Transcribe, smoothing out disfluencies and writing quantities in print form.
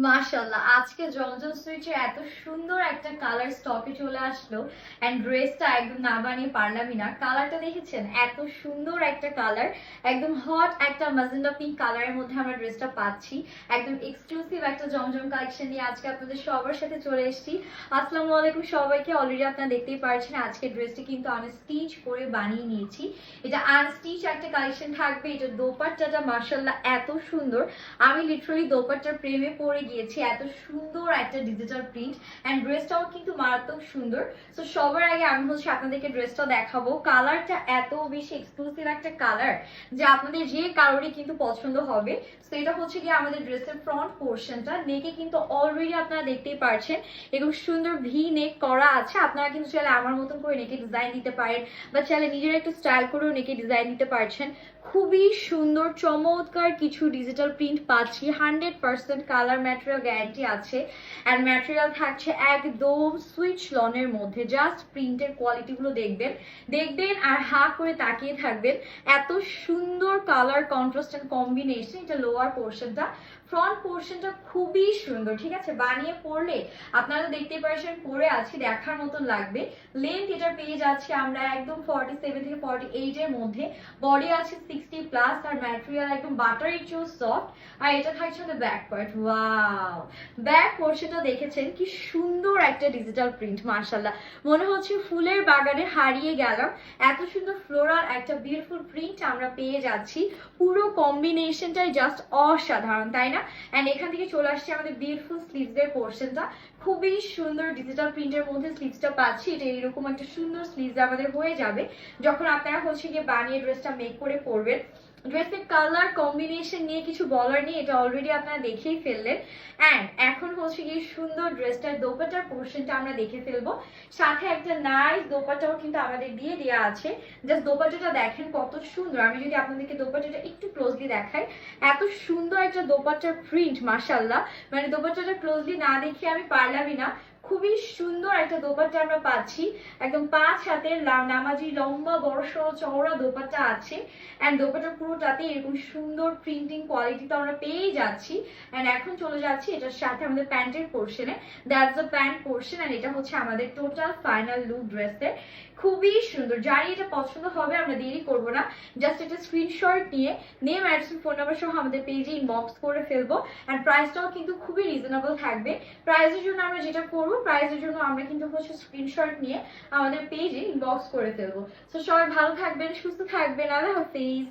মাশাআল্লাহ, আজকে জমজম সুইচে এত সুন্দর একটা কালার স্টকে চলে আসলো। এন্ড ড্রেসটা একদম না বানিয়ে পারলামই না। কালারটা দেখেছেন, এত সুন্দর একটা কালার, একদম হট একটা ম্যাজেন্ডা পিঙ্ক কালারের মধ্যে আমরা ড্রেসটা পাচ্ছি। একদম এক্সক্লুসিভ একটা জমজম কালেকশন নিয়ে আজকে আপনাদের সবার সাথে চলে এসেছি। আসসালামু আলাইকুম সবাইকে। অলরেডি আপনারা দেখতেই পারছেন আজকে ড্রেসটি কিন্তু আমি স্টিচ করে বানিয়ে নিয়েছি। এটা আনস্টিচ একটা কালেকশন থাকবে। এটা দোপাট্টাটা মাশাআল্লাহ এত সুন্দর, আমি লিটারালি দোপাট্টার প্রেমে পড়ে গিয়েছি। এত সুন্দর একটা ডিজিটাল প্রিন্ট এন্ড ড্রেসটাও কিন্তু মারাত্মক সুন্দর। তো সবার আগে আমি আপনাদেরকে ড্রেসটা দেখাবো। কালারটা এত বেশি এক্সক্লুসিভ একটা কালার যে আপনাদের যে কারোরই কিন্তু পছন্দ হবে। তো এটা হচ্ছে কি আমাদের ড্রেসের ফ্রন্ট পোর্শনটা, নেকে কিন্তু অলরেডি আপনারা দেখতেই পারছেন এরকম সুন্দর ভি নেক করা আছে। আপনারা কিন্তু চাইলে আমার মতন করে নেকে ডিজাইন দিতে পারেন বা চাইলে নিজেরা একটু স্টাইল করেও নেকে ডিজাইন দিতে পারছেন। খুবই সুন্দর চমৎকার কিছু ডিজিটাল প্রিন্ট পাচ্ছি। 100% কালার ম্যাটেরিয়াল গ্যারান্টি আছে অ্যান্ড ম্যাটেরিয়াল থাকছে একদম সুইচ লনের মধ্যে। জাস্ট প্রিন্টের কোয়ালিটিগুলো দেখবেন দেখবেন আর হা করে তাকিয়ে থাকবেন। এত সুন্দর কালার কন্ট্রাস্ট এন্ড কম্বিনেশন। এটা লোয়ার পোর্শনটা, ফ্রন্ট পোর্শনটা খুবই সুন্দর। ঠিক আছে, বানিয়ে পরলে আপনারা দেখতেই পারছেন পরে আছি দেখার মতন লাগবে। লেন্থ এটা পেয়ে যাচ্ছি আমরা একদম 47 থেকে 48 এর মধ্যে। বডি আছে 60+, আর ম্যাটেরিয়াল একদম বাটারি চেয়েও সফট। আর এটা থাকছে আমাদের ব্যাক পার্ট। ওয়াও, ব্যাক পোর্শনটা দেখেছেন কি সুন্দর একটা ডিজিটাল প্রিন্ট। মাশাআল্লাহ, মনে হচ্ছে ফুলের বাগানে হারিয়ে গেলাম। এত সুন্দর ফ্লোরাল একটা বিউটিফুল প্রিন্ট আমরা পেয়ে যাচ্ছি। পুরো কম্বিনেশনটাই জাস্ট অসাধারণ, তাই না? এন্ড এখান থেকে চলে আসছে আমাদের বিউটিফুল স্লিভস এর পোর্শনটা। খুবই সুন্দর ডিজিটাল প্রিন্টের মধ্যে স্লিভসটা পাচ্ছি। এটা এরকম একটা সুন্দর স্লিভস আমাদের হয়ে যাবে যখন আপনারা গিয়ে বানিয়ে ড্রেসটা মেক করে পরবেন। ড্রেসের কালার কম্বিনেশন নিয়ে কিছু বলার নেই, এটা অলরেডি আপনারা দেখেই ফেললেন। অ্যান্ড এখন গিয়ে সুন্দর ড্রেসটার দোপাট্টার পোর্শনটা আমরা দেখে ফেলবো। সাথে একটা নাইস দোপাট্টাও কিন্তু আমাদের দিয়ে দেওয়া আছে। জাস্ট দোপাট্টাটা দেখেন কত সুন্দর। আমি যদি আপনাদেরকে দোপাট্টাটা একটু ক্লোজলি দেখাই, এত সুন্দর একটা দোপাট্টার প্রিন্ট। মাশাআল্লাহ, মানে দোপাট্টাটা ক্লোজলি না দেখে আমি পারলামই না। খুবই সুন্দর একটা দোপাট্টা আমরা পাচ্ছি। একদম 5 হাতের নামাজি লম্বা বড় সড়ো চওড়া দোপাট্টা আছে। এন্ড দোপাট্টা পুরোটাতে এরকম সুন্দর প্রিন্টিং কোয়ালিটি তো আমরা পেয়ে যাচ্ছি। এন্ড এখন চলে যাচ্ছি এটার সাথে আমাদের প্যান্টের পোর্শনে। That's the pant portion and এটা হচ্ছে আমাদের টোটাল ফাইনাল লুক ড্রেসের। খুবই সুন্দর। যারই এটা পছন্দ হবে আমরা দেরি করব না, জাস্ট একটা স্ক্রিনশট নিয়ে নেম অ্যাড্রেস ফোন নাম্বার সহ আমাদের পেজে ইনবক্স করে ফেলবো। এন্ড প্রাইসটাও কিন্তু খুবই রিজনেবল থাকবে। প্রাইসের জন্য আমরা যেটা করবো, প্রাইসের জন্য আমরা কিন্তু স্ক্রিনশট নিয়ে আমাদের পেজে ইনবক্স করে ফেলবো। তো সবাই ভালো থাকবেন, সুস্থ থাকবেন। আল্লাহ হাফিজ।